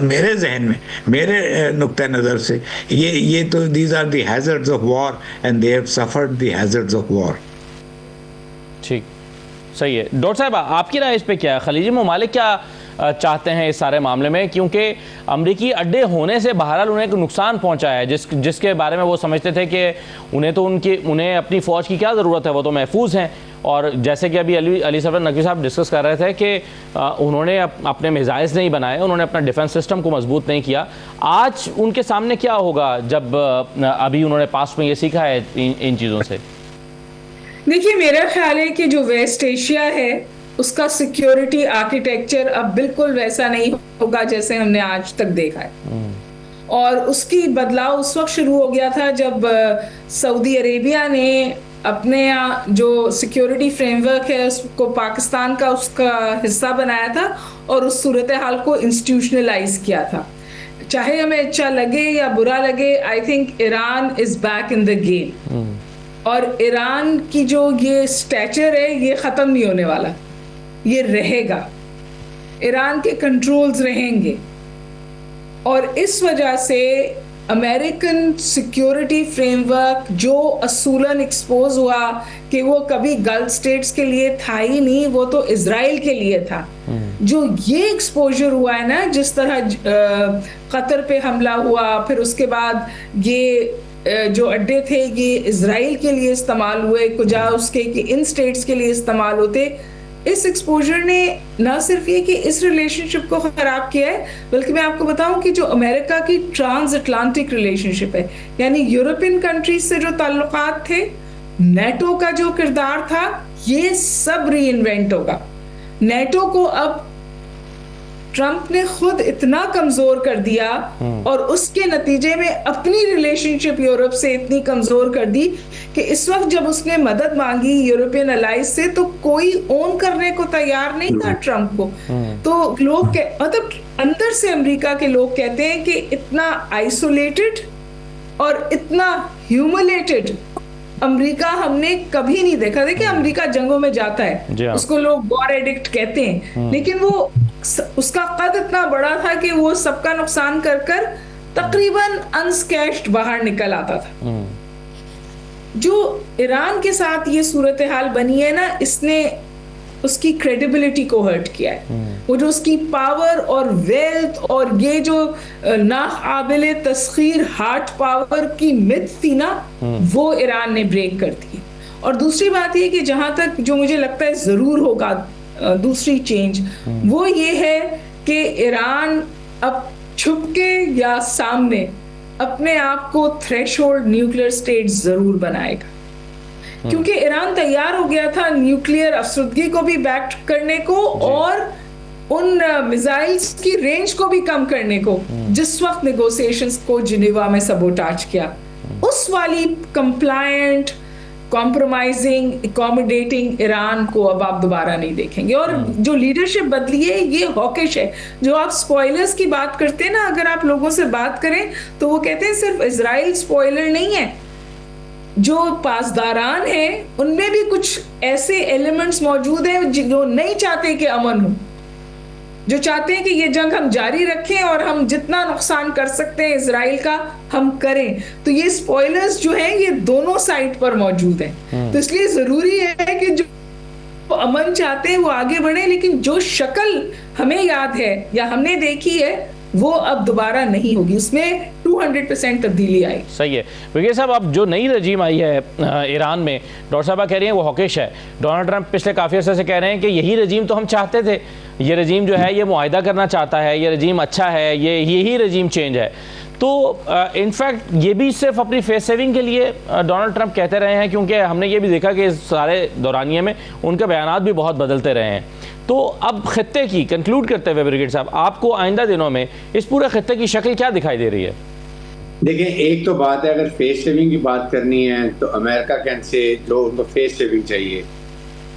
मेरे जहन में, मेरे नुक्ते नज़र से ये तो these are the hazards of war and they have suffered the hazards of war. ठीक, सही है। डॉक्टर साहब, आपकी राय इस पे क्या है? खलीजी ममालिक क्या चाहते हैं इस सारे मामले में, क्योंकि अमेरिकी अड्डे होने से बहरहाल उन्हें एक नुकसान पहुंचा है जिसके बारे में वो समझते थे कि उन्हें अपनी फ़ौज की क्या ज़रूरत है, वो तो महफूज हैं। और जैसे कि अभी अली सरवर नकवी साहब डिस्कस कर रहे थे कि उन्होंने अपने मिसाइल्स नहीं बनाए, उन्होंने अपना डिफेंस सिस्टम को मजबूत नहीं किया। आज उनके सामने क्या होगा जब अभी उन्होंने पास्ट में ये सीखा है इन चीज़ों से? देखिए, मेरा ख्याल है कि जो वेस्ट एशिया है उसका सिक्योरिटी आर्किटेक्चर अब बिल्कुल वैसा नहीं होगा जैसे हमने आज तक देखा है। और उसकी बदलाव उस वक्त शुरू हो गया था जब सऊदी अरेबिया ने अपने जो सिक्योरिटी फ्रेमवर्क है उसको पाकिस्तान का उसका हिस्सा बनाया था और उस सूरत हाल को इंस्टीट्यूशनलाइज किया था। चाहे हमें अच्छा लगे या बुरा लगे, I think Iran is back in the game. और ईरान की जो ये स्टैचर है ये ख़त्म नहीं होने वाला, ये रहेगा, ईरान के कंट्रोल्स रहेंगे। और इस वजह से अमेरिकन सिक्योरिटी फ्रेमवर्क जो असूलन एक्सपोज हुआ कि वो कभी गल्फ स्टेट्स के लिए था ही नहीं, वो तो इजराइल के लिए था। जो ये एक्सपोजर हुआ है ना, जिस तरह कतर पे हमला हुआ, फिर उसके बाद ये जो अड्डे थे ये इजराइल के लिए इस्तेमाल हुए, कुजा उसके कि इन स्टेट्स के लिए इस्तेमाल होते। इस एक्सपोजर ने न सिर्फ ये कि इस रिलेशनशिप को खराब किया है, बल्कि मैं आपको बताऊं कि जो अमेरिका की ट्रांस अटलांटिक रिलेशनशिप है, यानी यूरोपियन कंट्रीज से जो ताल्लुकात थे, नेटो का जो किरदार था, ये सब री इन्वेंट होगा। नेटो को अब ट्रंप ने खुद इतना कमजोर कर दिया और उसके नतीजे में अपनी रिलेशनशिप यूरोप से इतनी कमजोर कर दी कि इस वक्त जब उसने मदद मांगी यूरोपियन अलाइज से तो कोई ओन करने को तैयार नहीं था ट्रंप को। तो लोग मतलब अंदर से अमेरिका के लोग कहते हैं कि इतना आइसोलेटेड और इतना ह्यूमिलेटेड अमेरिका हमने कभी नहीं देखा। देखिए, अमेरिका जंगों में जाता है, उसको लोग वॉर एडिक्ट कहते हैं, लेकिन वो उसका कद इतना बड़ा था कि वो सबका नुकसान कर कर तकरीबन अनस्कैच्ड बाहर निकल आता था। जो ईरान के साथ ये सूरत हाल बनी है ना, इसने उसकी क्रेडिबिलिटी को हर्ट किया है। वो जो उसकी पावर और वेल्थ और ये जो नाकाबिले तस्खीर हार्ट पावर की मिथ थी ना, वो ईरान ने ब्रेक कर दी। और दूसरी बात ये कि जहां तक जो मुझे लगता है जरूर होगा दूसरी चेंज, वो ये है कि ईरान अब छुपके या सामने अपने आप को थ्रेशोल्ड न्यूक्लियर स्टेट जरूर बनाएगा, क्योंकि ईरान तैयार हो गया था न्यूक्लियर अफसरदगी को भी बैक करने को और उन मिसाइल्स की रेंज को भी कम करने को, जिस वक्त नेगोशिएशंस को जिनेवा में सबोटाज किया। उस वाली कंप्लायंट, कॉम्प्रोमाइजिंग, अकोमोडेटिंग ईरान को अब आप दोबारा नहीं देखेंगे। और जो लीडरशिप बदली है ये हॉकिश है। जो आप स्पॉयलर्स की बात करते हैं ना, अगर आप लोगों से बात करें तो वो कहते हैं सिर्फ इजराइल स्पॉयलर नहीं है, जो पासदारान हैं उनमें भी कुछ ऐसे एलिमेंट्स मौजूद हैं जो नहीं चाहते कि अमन हो, जो चाहते हैं कि ये जंग हम जारी रखें और हम जितना नुकसान कर सकते हैं इजराइल का हम करें। तो ये स्पॉयलर्स जो हैं ये दोनों साइड पर मौजूद हैं। तो इसलिए जरूरी है कि जो अमन चाहते हैं वो आगे बढ़े, लेकिन जो शक्ल हमें याद है या हमने देखी है वो अब दोबारा नहीं होगी, उसमें 200% तब्दीली आई। सही है विकी साहब। अब जो नई रजीम आई है ईरान में, डॉक्टर साहबा कह रही हैं वो हॉकिश है। डोनाल्ड ट्रंप पिछले काफ़ी अर्से से कह रहे हैं कि यही रजीम तो हम चाहते थे, ये रजीम जो है ये मुआहिदा करना चाहता है, ये रजीम अच्छा है, ये यही रजीम चेंज है। तो इनफैक्ट ये भी सिर्फ अपनी फेस सेविंग के लिए डोनाल्ड ट्रंप कहते रहे हैं, क्योंकि हमने ये भी देखा कि इस सारे दौरानिए में उनके बयानात भी बहुत बदलते रहे हैं। तो अब खित्ते की कंक्लूड करते हुए ब्रिगेड साहब, आपको आइंदा दिनों में इस पूरे खित्ते की शक्ल क्या दिखाई दे रही है? देखिए, एक तो बात है, अगर फेस सेविंग की बात करनी है तो अमेरिका के से जो उनको फेस सेविंग चाहिए,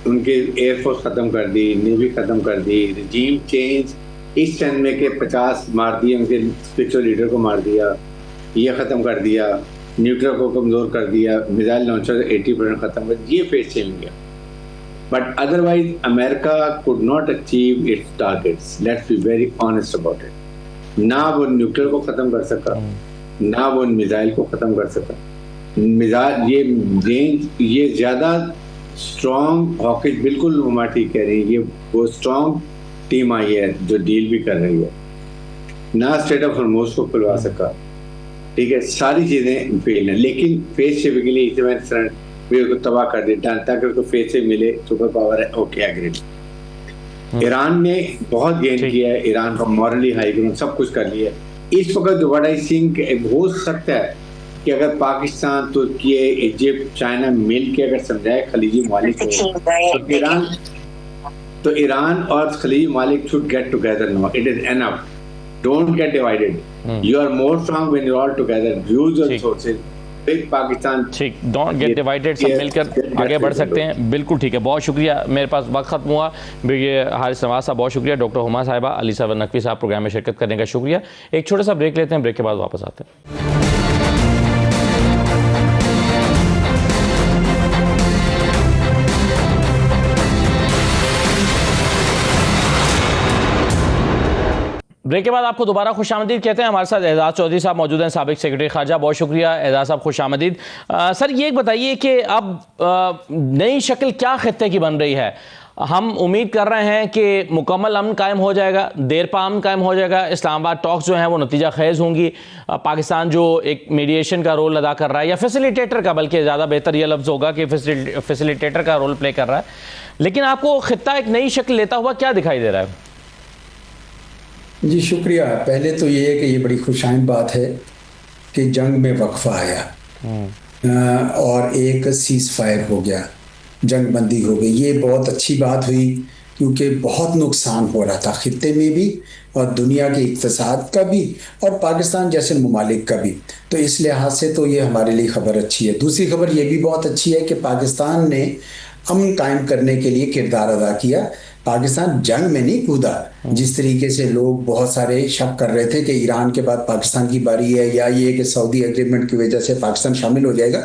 उनकी एयरफोर्स ख़त्म कर दी, नेवी ख़त्म कर दी, रजीम चेंज इस चंद में के 50 मार दिए, उनके स्पिरिचुअल लीडर को मार दिया, ये ख़त्म कर दिया, न्यूक्लियर को कमज़ोर कर दिया, मिसाइल लॉन्चर 80% ख़त्म कर दिया, ये फेस सेविंग है। But otherwise, America could not achieve its targets. Let's be very honest about it. ना वो न्यूक्लियर को खत्म कर सका, ना वो मिसाइल को खत्म कर सका। मिसाइल ये रेंज ये ज़्यादा स्ट्रॉन्ग हॉकिश, बिल्कुल उमा ठीक कह रही है, ये वो स्ट्रॉन्ग टीम आई है जो डील भी कर रही है, ना स्ट्रेट ऑफ हॉर्मोज को खुलवा सका, ठीक है, सारी चीजें फेल हैं, लेकिन फेस शिपिंग के लिए भी उसको तबाह कर दिया ताकि उसको फेस से मिले सुपर पावर है, ओके एग्रीड। ईरान ने बहुत गेन किया है, ईरान का मॉरली हाई ग्राउंड सब कुछ कर लिया है। इस वक्त व्हाट आई थिंक हो सकता है कि अगर पाकिस्तान, तुर्की, इजिप्ट, चाइना मिल के अगर समझाए खलीजी मालिक को, तो ईरान और खलीजी मालिक should get together now, it is enough, don't get divided, you are more strong when you are all together, use your resources, Pakistan, ठीक, डोंट गेट डिवाइडेड, सब मिलकर आगे बढ़ सकते हैं। बिल्कुल ठीक है, बहुत शुक्रिया, मेरे पास वक्त खत्म हुआ। ये हारिस नवाज साहब बहुत शुक्रिया, डॉक्टर हुमा साहिबा, अली साहब नकवी साहब प्रोग्राम में शिरकत करने का शुक्रिया। एक छोटा सा ब्रेक लेते हैं, ब्रेक के बाद वापस आते हैं। ब्रेक के बाद आपको दोबारा खुशामदीद कहते हैं। हमारे साथ एजाज चौधरी साहब मौजूद हैं, साबिक सेक्रेटरी खारजा। बहुत शुक्रिया एजाज साहब, खुशामदीद। सर ये बताइए कि अब नई शक्ल क्या खित्ते की बन रही है? हम उम्मीद कर रहे हैं कि मुकम्मल अमन कायम हो जाएगा, देरपा अमन कायम हो जाएगा, इस्लामाबाद टॉक्स जो हैं वो नतीजा खेज होंगी, पाकिस्तान जो एक मीडिएशन का रोल अदा कर रहा है, या फैसिलिटेटर का, बल्कि ज़्यादा बेहतर ये लफ्ज़ होगा कि फैसिलिटेटर का रोल प्ले कर रहा है, लेकिन आपको खित्ता एक नई शक्ल लेता हुआ क्या दिखाई दे रहा है? जी शुक्रिया। पहले तो ये है कि ये बड़ी खुशाइन बात है कि जंग में वक्फा आया और एक सीज़ फायर हो गया, जंग बंदी हो गई। ये बहुत अच्छी बात हुई क्योंकि बहुत नुकसान हो रहा था खित्ते में भी और दुनिया के इक़्तिसाद का भी और पाकिस्तान जैसे ममालिक का भी। तो इस लिहाज से तो ये हमारे लिए खबर अच्छी है। दूसरी खबर ये भी बहुत अच्छी है कि पाकिस्तान ने अमन कायम करने के लिए किरदार अदा किया। पाकिस्तान जंग में नहीं कूदा, जिस तरीके से लोग बहुत सारे शक कर रहे थे कि ईरान के बाद पाकिस्तान की बारी है या ये कि सऊदी एग्रीमेंट की वजह से पाकिस्तान शामिल हो जाएगा।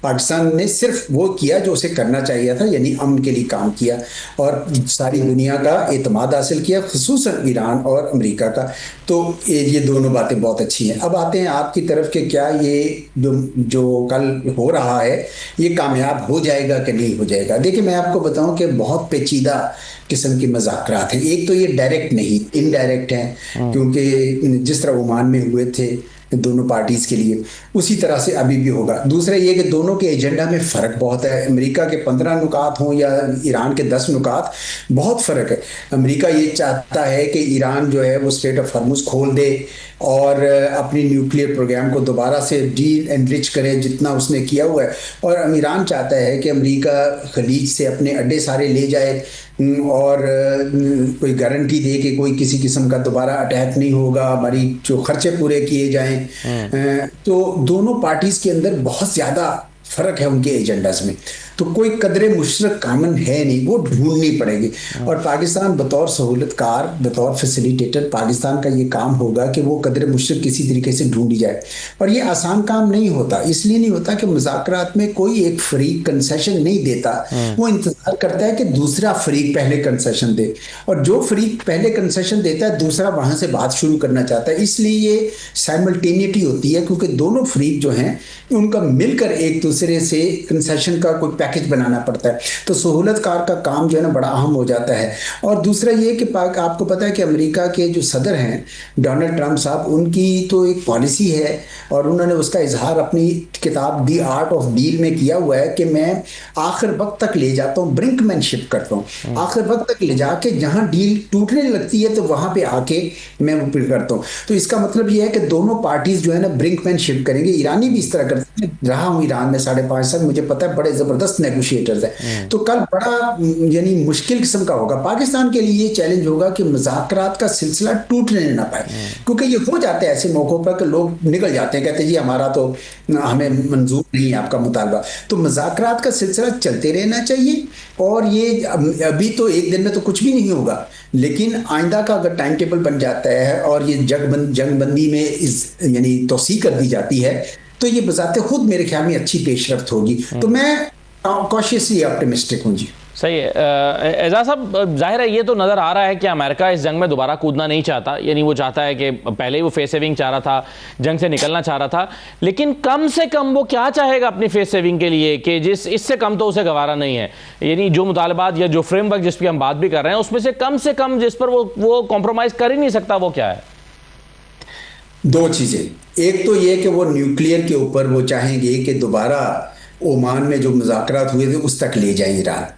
पाकिस्तान ने सिर्फ वो किया जो उसे करना चाहिए था, यानी अमन के लिए काम किया और सारी दुनिया का एतमाद हासिल किया, खुसूसन ईरान और अमेरिका का। तो ये दोनों बातें बहुत अच्छी हैं। अब आते हैं आपकी तरफ कि क्या ये जो कल हो रहा है ये कामयाब हो जाएगा कि नहीं हो जाएगा। देखिए मैं आपको बताऊं कि बहुत पेचीदा किस्म के मज़ाकरात हैं। एक तो ये डायरेक्ट नहीं, इनडायरेक्ट हैं, क्योंकि जिस तरह ओमान में हुए थे दोनों पार्टीज के लिए उसी तरह से अभी भी होगा। दूसरा ये कि दोनों के एजेंडा में फ़र्क बहुत है। अमेरिका के 15 नुकात हों या ईरान के 10 नुकात, बहुत फ़र्क है। अमेरिका ये चाहता है कि ईरान जो है वो स्ट्रेट ऑफ हॉर्मुज़ खोल दे और अपनी न्यूक्लियर प्रोग्राम को दोबारा से डी एनरिच करे जितना उसने किया हुआ है, और ईरान चाहता है कि अमेरिका खलीज से अपने अड्डे सारे ले जाए और कोई गारंटी दे कि कोई किसी किस्म का दोबारा अटैक नहीं होगा, हमारी जो खर्चे पूरे किए जाएं। तो दोनों पार्टीज के अंदर बहुत ज़्यादा फ़र्क है उनके एजेंडाज में। तो कोई कदरे मुशरक कामन है नहीं, वो ढूंढनी पड़ेगी। और पाकिस्तान बतौर सहूलतकार, बतौर फैसिलिटेटर, पाकिस्तान का ये काम होगा कि वो कदरे मुशरक किसी तरीके से ढूंढी जाए। और ये आसान काम नहीं होता, इसलिए नहीं होता कि मुज़ाकरात में कोई एक फरीक कंसेशन नहीं देता, वो इंतज़ार करता है कि दूसरा फरीक पहले कंसेशन दे, और जो फरीक पहले कंसेशन देता है दूसरा वहाँ से बात शुरू करना चाहता है। इसलिए ये साइमल्टेनिटी होती है, क्योंकि दोनों फरीक जो हैं उनका मिलकर एक दूसरे से कंसेशन का कोई पैकेज बनाना पड़ता है। तो सहूलतकार का काम जो है ना बड़ा अहम हो जाता है। और दूसरा ये कि आपको पता है कि अमेरिका के जो सदर हैं डोनाल्ड ट्रंप साहब, उनकी तो एक पॉलिसी है और उन्होंने उसका इजहार अपनी किताब दी आर्ट ऑफ डील में किया हुआ है कि मैं आखिर वक्त तक ले जाता हूँ, ब्रिंकमैनशिप करता हूँ, आखिर वक्त तक ले जाके जहाँ डील टूटने लगती है तो वहाँ पे आके मैं वो करता हूँ। तो इसका मतलब ये है कि दोनों पार्टीज जो है ना ब्रिंकमैनशिप करेंगे। ईरानी भी इस तरह करते हैं, रहा हूँ ईरान में 5.5 साल, मुझे पता है बड़े ज़बरदस्त नेगोशिएटर्स हैं। तो कल बड़ा यानी मुश्किल किस्म का होगा। पाकिस्तान के लिए ये चैलेंज होगा कि मुज़ाकरात का सिलसिला टूटने ना पाए, क्योंकि ये हो जाते हैं ऐसे मौक़ों पर कि लोग निकल जाते हैं, कहते हैं जी हमारा तो हमें मंजूर नहीं है आपका मुतालबा। तो मुज़ाकरात का सिलसिला चलते रहना चाहिए। और ये अभी तो एक दिन में तो कुछ भी नहीं होगा, लेकिन आइंदा का अगर टाइम टेबल बन जाता है और ये जंगबंदी में इस यानी तोसी कर दी जाती है तो ये बजाते खुद मेरे ख्याल में अच्छी पेशरफ्त होगी। तो मैं कॉशियसली ऑप्टिमिस्टिक हूँ जी। सही है। एजाज साहब, जाहिर है ये तो नज़र आ रहा है कि अमेरिका इस जंग में दोबारा कूदना नहीं चाहता, यानी वो चाहता है कि पहले ही वो फेस सेविंग चाह रहा था, जंग से निकलना चाह रहा था, लेकिन कम से कम वो क्या चाहेगा अपनी फेस सेविंग के लिए कि इससे कम तो उसे गवारा नहीं है, यानी जो मुतालबात या जो फ्रेमवर्क जिस पर हम बात भी कर रहे हैं उसमें से कम जिस पर वो कॉम्प्रोमाइज़ कर ही नहीं सकता, वो क्या है? दो चीजें, एक तो ये कि वो न्यूक्लियर के ऊपर वो चाहेंगे कि दोबारा ओमान में जो मुज़ाकरात हुए थे उस तक ले जाए ईरान,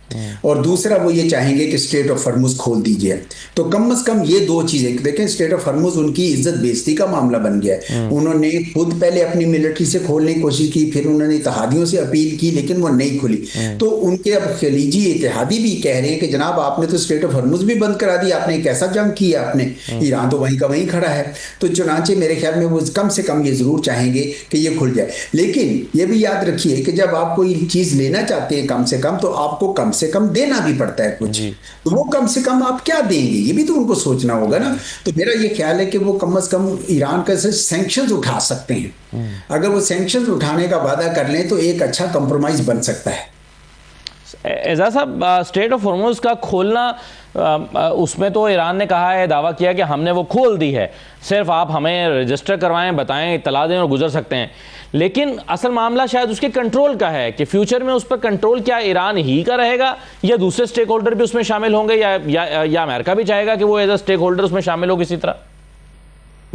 और दूसरा वो ये चाहेंगे कि स्ट्रेट ऑफ हॉर्मुज़ खोल दीजिए। तो कम से कम ये दो चीजें देखें, स्ट्रेट ऑफ हॉर्मुज़ उनकी इज्जत बेइज्जती का मामला बन गया है। उन्होंने खुद पहले अपनी मिलिट्री से खोलने की कोशिश की, फिर उन्होंने इत्तेहादियों से अपील की, लेकिन वो नहीं खुली। तो उनके अब खलीजी इत्तेहादी भी कह रहे हैं कि जनाब आपने तो स्ट्रेट ऑफ हॉर्मुज़ भी बंद करा दिया, आपने कैसा जंग किया आपने, ईरान तो वहीं का वहीं खड़ा है। तो चुनांचे मेरे ख्याल में वो कम से कम ये जरूर चाहेंगे कि ये खुल जाए। लेकिन ये भी याद रखिए कि जब आप कोई चीज लेना चाहते हैं कम से कम, तो आपको कम से कम देना भी पड़ता है कुछ, तो वो कम से कम आप क्या देंगे ये भी तो उनको सोचना होगा ना। तो मेरा ये ख्याल है कि वो कम से कम ईरान का से सैंक्शंस उठा सकते हैं। अगर वो सैंक्शंस उठाने का वादा कर लें तो एक अच्छा कंप्रोमाइज बन सकता है। एजाज साहब, स्ट्रेट ऑफ हॉर्मुज़ का खोलना, उसमें तो ईरान ने कहा है, दावा किया कि हमने वो खोल दी है, सिर्फ आप हमें रजिस्टर करवाएं, बताएं, इत्तला दें और गुजर सकते हैं। लेकिन असल मामला शायद उसके कंट्रोल का है कि फ्यूचर में उस पर कंट्रोल क्या ईरान ही का रहेगा या दूसरे स्टेक होल्डर भी उसमें शामिल होंगे, या अमेरिका भी चाहेगा कि वो एज अ स्टेक होल्डर उसमें शामिल हो किसी तरह?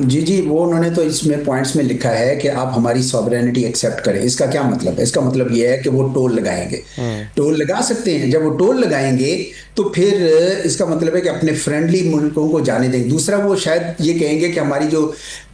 जी, वो उन्होंने तो इसमें पॉइंट्स में लिखा है कि आप हमारी सॉवरेनिटी एक्सेप्ट करें। इसका क्या मतलब है? इसका मतलब ये है कि वो टोल लगाएंगे, टोल लगा सकते हैं। जब वो टोल लगाएंगे तो फिर इसका मतलब है कि अपने फ्रेंडली मुल्कों को जाने देंगे। दूसरा, वो शायद ये कहेंगे कि हमारी जो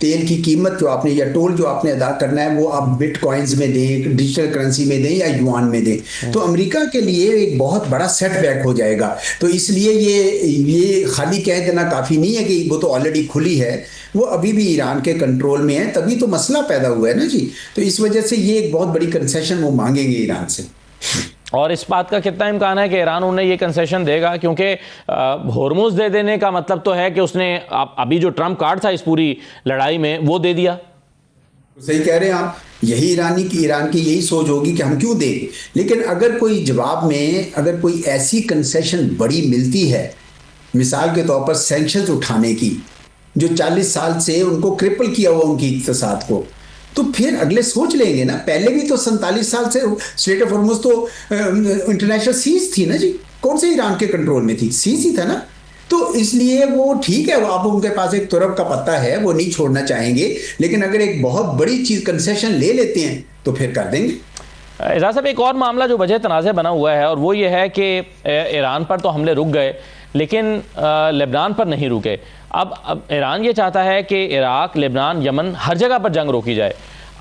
तेल की कीमत जो आपने या टोल जो आपने अदा करना है वो आप बिटकॉइंस में दें, डिजिटल करेंसी में दें या युआन में दें। तो अमेरिका के लिए एक बहुत बड़ा सेटबैक हो जाएगा। तो इसलिए ये खाली कह देना काफ़ी नहीं है कि वो तो ऑलरेडी खुली है, वो अभी भी ईरान के कंट्रोल में है, तभी तो मसला पैदा हुआ है ना जी। तो इस वजह से ये एक बहुत बड़ी कंसेशन वो मांगेंगे ईरान से। और इस बात का कितना इम्कान है कि ईरान उन्हें ये कंसेशन देगा? क्योंकि हॉर्मुज़ दे देने का मतलब तो है कि उसने अभी जो ट्रम्प कार्ड था इस पूरी लड़ाई में वो दे दिया। सही कह रहे हैं आप, यही ईरान की यही सोच होगी कि हम क्यों दें। लेकिन अगर कोई जवाब में अगर कोई ऐसी कंसेशन बड़ी मिलती है, मिसाल के तौर पर सैंक्शंस उठाने की, जो 40 साल से उनको क्रिपल किया हुआ उनकी इक़्तिसाद को, तो फिर अगले सोच लेंगे ना। पहले भी तो 47 साल से स्ट्रेट ऑफ हॉर्मुज़ तो इंटरनेशनल सीज थी ना जी, कौन से ईरान के कंट्रोल में थी? सीज ही था ना। तो इसलिए वो ठीक है, वो आप उनके पास एक तुरब का पत्ता है, वो नहीं छोड़ना चाहेंगे। लेकिन अगर एक बहुत बड़ी चीज कंसेशन ले लेते हैं तो फिर कर देंगे। एजाज साहब, एक और मामला जो वजह तनाज़े बना हुआ है और वो ये है कि ईरान पर तो हमले रुक गए लेकिन लेबनान पर नहीं रुके। अब ईरान ये चाहता है कि इराक, लेबनान, यमन हर जगह पर जंग रोकी जाए।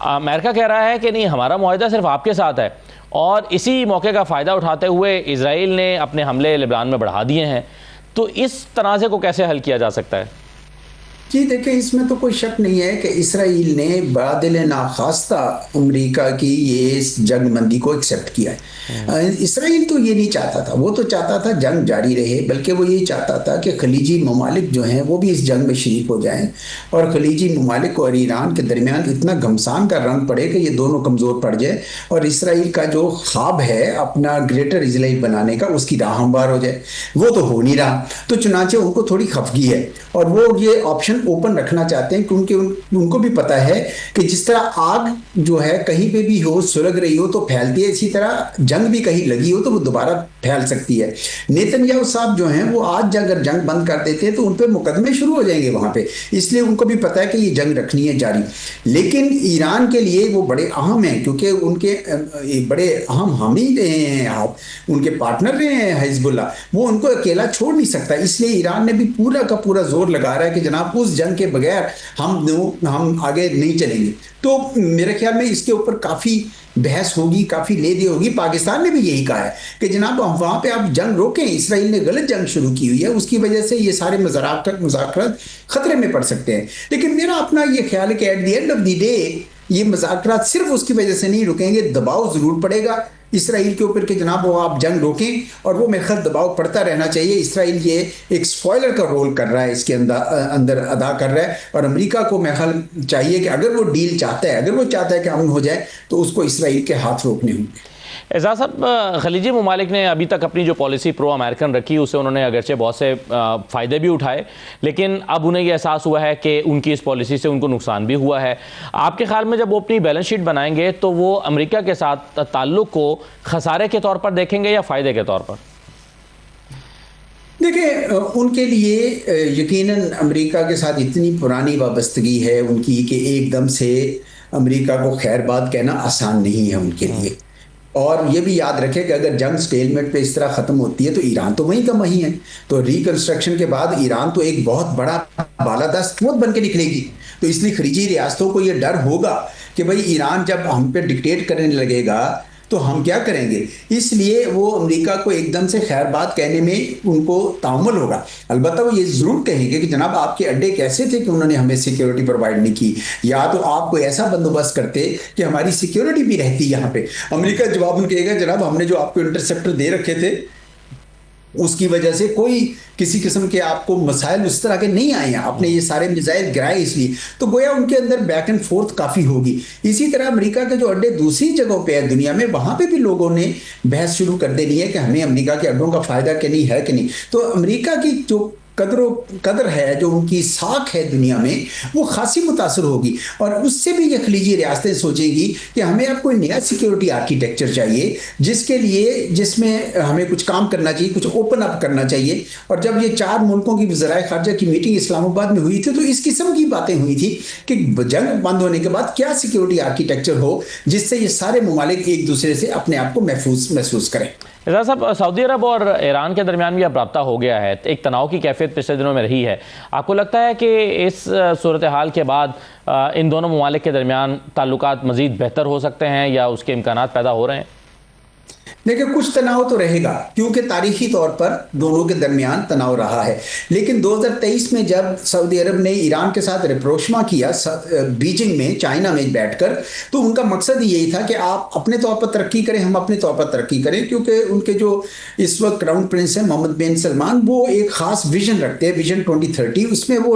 अमेरिका कह रहा है कि नहीं, हमारा मुआहदा सिर्फ आपके साथ है। और इसी मौके का फ़ायदा उठाते हुए इजराइल ने अपने हमले लेबनान में बढ़ा दिए हैं। तो इस तनाज़े को कैसे हल किया जा सकता है? जी देखिए, इसमें तो कोई शक नहीं है कि इसराइल ने बादिल नाखास्ता अमेरिका की ये जंगबंदी को एक्सेप्ट किया है। इसराइल तो ये नहीं चाहता था, वो तो चाहता था जंग जारी रहे, बल्कि वो ये चाहता था कि खलीजी ममालिक जो हैं वो भी इस जंग में शरीक हो जाएं और खलीजी ममालिक और ईरान के दरमियान इतना घमसान का रंग पड़े कि ये दोनों कमज़ोर पड़ जाए और इसराइल का जो ख्वाब है अपना ग्रेटर इजराइल बनाने का, उसकी राह हमवार हो जाए। वो तो हो नहीं रहा। तो चुनांचे उनको थोड़ी खफगी है और वो ये ऑप्शन ओपन रखना चाहते हैं क्योंकि उनको भी पता है कि जिस तरह आग जो है कहीं पे भी हो, सुलग रही हो तो फैलती है, इसी तरह जंग भी कहीं लगी हो तो वो दोबारा फैल सकती है। नेतन्याहू साहब जो हैं वो आज अगर जंग बंद कर देते हैं तो उन पे मुकदमे शुरू हो जाएंगे वहां पे, इसलिए उनको भी पता है कि ये जंग रखनी है जारी। लेकिन ईरान के लिए वो बड़े अहम हैं क्योंकि उनके बड़े अहम हामी रहे हैं, आप उनके पार्टनर रहे हैं हिजबुल्लाह, वो उनको अकेला छोड़ नहीं सकता। इसलिए ईरान ने भी पूरा का पूरा जोर लगा रहा है कि जनाब उस जंग के बगैर हम आगे नहीं चलेंगे। तो मेरे ख्याल में इसके ऊपर काफ़ी बहस होगी, काफ़ी ले दे होगी। पाकिस्तान ने भी यही कहा है कि जनाब वहाँ पे आप जंग रोकें, इसराइल ने गलत जंग शुरू की हुई है, उसकी वजह से ये सारे मुज़ाकरात खतरे में पड़ सकते हैं। लेकिन मेरा अपना ये ख्याल है कि at the end of the day ये मुज़ाकरात सिर्फ उसकी वजह से नहीं रुकेंगे, दबाव ज़रूर पड़ेगा इसराइल के ऊपर कि जनाब वो आप जंग रोकें और वो मेरे ख्याल दबाव पड़ता रहना चाहिए। इसराइल ये एक स्पॉइलर का रोल कर रहा है, इसके अंदर अदा कर रहा है और अमेरिका को मेरे ख्याल चाहिए कि अगर वो डील चाहता है, अगर वो चाहता है कि अमन हो जाए तो उसको इसराइल के हाथ रोकने होंगे। एजाज साहब, खलीजी ममालिक ने अभी तक अपनी जो पॉलिसी प्रो अमेरिकन रखी उसे उन्होंने अगरचे बहुत से फ़ायदे भी उठाए, लेकिन अब उन्हें यह एहसास हुआ है कि उनकी इस पॉलिसी से उनको नुकसान भी हुआ है। आपके ख्याल में जब वो अपनी बैलेंस शीट बनाएंगे तो वो अमेरिका के साथ ताल्लुक़ को खसारे के तौर पर देखेंगे या फ़ायदे के तौर पर? देखिए, उनके लिए यकीनन अमेरिका के साथ इतनी पुरानी वाबस्तगी है उनकी कि एकदम से अमेरिका को खैरबाद कहना आसान नहीं है उनके लिए। और ये भी याद रखें कि अगर जंग स्टेलमेट पे इस तरह ख़त्म होती है तो ईरान तो वहीं का वहीं है, तो रिकंस्ट्रक्शन के बाद ईरान तो एक बहुत बड़ा बालादस्त कुव्वत बन के निकलेगी। तो इसलिए खलीजी रियासतों को ये डर होगा कि भाई ईरान जब हम पे डिक्टेट करने लगेगा तो हम क्या करेंगे, इसलिए वो अमेरिका को एकदम से खैरबाद कहने में उनको तामुल होगा। अलबत्ता वो ये ज़रूर कहेंगे कि जनाब आपके अड्डे कैसे थे कि उन्होंने हमें सिक्योरिटी प्रोवाइड नहीं की, या तो आप कोई ऐसा बंदोबस्त करते कि हमारी सिक्योरिटी भी रहती यहाँ पे। अमेरिका जवाब कहेगा जनाब हमने जो आपको इंटरसेप्टर दे रखे थे उसकी वजह से कोई किसी किस्म के आपको मसाइल उस तरह के नहीं आए हैं, आपने ये सारे मिसाइल गिराए इसलिए। तो गोया उनके अंदर बैक एंड फोर्थ काफ़ी होगी। इसी तरह अमेरिका के जो अड्डे दूसरी जगहों पे है दुनिया में, वहाँ पे भी लोगों ने बहस शुरू कर देनी है कि हमें अमेरिका के अड्डों का फ़ायदा कि नहीं है कि नहीं। तो अमेरिका की जो कदर है, जो उनकी साख है दुनिया में, वो खासी मुतासर होगी। और उससे भी ये खलीजी रियासतें सोचेंगी कि हमें अब कोई नया सिक्योरिटी आर्किटेक्चर चाहिए जिसमें हमें कुछ काम करना चाहिए, कुछ ओपन अप करना चाहिए। और जब ये 4 मुल्कों की वज़राए ख़ारजा की मीटिंग इस्लामाबाद में हुई थी तो इस किस्म की बातें हुई थी कि जंग बंद होने के बाद क्या सिक्योरिटी आर्किटेक्चर हो जिससे ये सारे ममालिक एक दूसरे से अपने आप को महसूस करें। एजाज साहब, सऊदी अरब और ईरान के दरमियान भी अब रब्ता हो गया है, एक तनाव की कैफियत पिछले दिनों में रही है। आपको लगता है कि इस सूरत हाल के बाद इन दोनों ममालिक के दरमियान ताल्लुकात मज़ीद बेहतर हो सकते हैं या उसके इम्कानात पैदा हो रहे हैं? देखिए, कुछ तनाव तो रहेगा क्योंकि तारीखी तौर पर दोनों के दरमियान तनाव रहा है। लेकिन 2023 में जब सऊदी अरब ने ईरान के साथ रिप्रोशमा किया बीजिंग में, चाइना में बैठकर, तो उनका मकसद यही था कि आप अपने तौर पर तरक्की करें, हम अपने तौर पर तरक्की करें। क्योंकि उनके जो इस वक्त क्राउन प्रिंस हैं मोहम्मद बिन सलमान, वो एक ख़ास विजन रखते हैं, विजन 2030। उसमें वो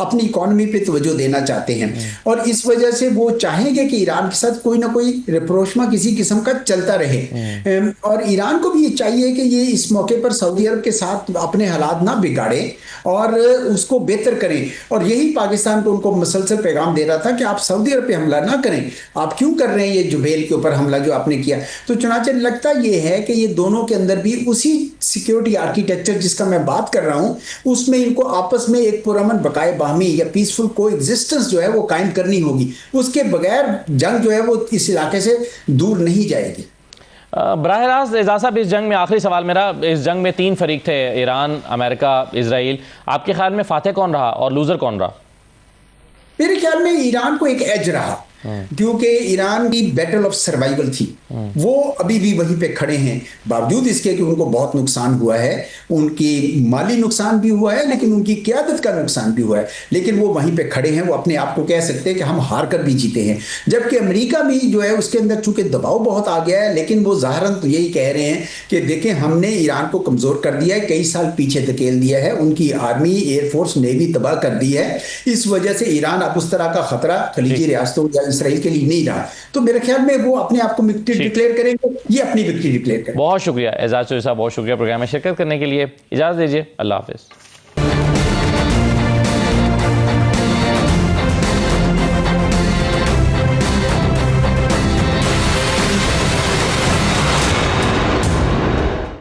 अपनी इकॉनमी पे तवज्जो देना चाहते हैं और इस वजह से वो चाहेंगे कि ईरान के साथ कोई ना कोई रिप्रोशमा किसी किस्म का चलता रहे। और ईरान को भी ये चाहिए कि ये इस मौके पर सऊदी अरब के साथ अपने हालात ना बिगाड़े और उसको बेहतर करें। और यही पाकिस्तान को उनको मुसलसल पैगाम दे रहा था कि आप सऊदी अरब पे हमला ना करें, आप क्यों कर रहे हैं ये जुबैल के ऊपर हमला जो आपने किया। तो चुनाचे लगता ये है कि ये दोनों के अंदर भी उसी सिक्योरिटी आर्किटेक्चर जिसका मैं बात कर रहा हूँ, उसमें इनको आपस में एक पुरअमन बकाए बाहमी या पीसफुल को एग्जिस्टेंस जो है वो कायम करनी होगी। उसके बगैर जंग जो है वो इस इलाके से दूर नहीं जाएगी। बराह रास्त एजाज साहब, इस जंग में आखिरी सवाल मेरा, इस जंग में 3 फरीक थे, ईरान, अमेरिका, इजराइल। आपके ख्याल में फातह कौन रहा और लूज़र कौन रहा? मेरे ख्याल में ईरान को एक एज रहा क्योंकि ईरान की बैटल ऑफ सर्वाइवल थी, वो अभी भी वहीं पे खड़े हैं। बावजूद इसके कि उनको बहुत नुकसान हुआ है, उनकी माली नुकसान भी हुआ है लेकिन उनकी क़यादत का नुकसान भी हुआ है, लेकिन वो वहीं पे खड़े हैं। वो अपने आप को कह सकते हैं कि हम हार कर भी जीते हैं। जबकि अमेरिका भी जो है उसके अंदर चूंकि दबाव बहुत आ गया है, लेकिन वो ज़ाहरन तो यही कह रहे हैं कि देखें हमने ईरान को कमज़ोर कर दिया है, कई साल पीछे धकेल दिया है, उनकी आर्मी, एयरफोर्स, नेवी तबाह कर दी है। इस वजह से ईरान अब उस तरह का खतरा खलीजी रियासतों या इसराइल के लिए नहीं रहा। तो मेरे ख्याल में वो अपने आप को विक्ट्री डिक्लेयर करेंगे, ये अपनी विक्ट्री डिक्लेयर करेंगे। बहुत शुक्रिया एजाज चौधरी साहब, बहुत शुक्रिया प्रोग्राम में शिरकत करने के लिए। इजाज़त दीजिए, अल्लाह हाफिज़।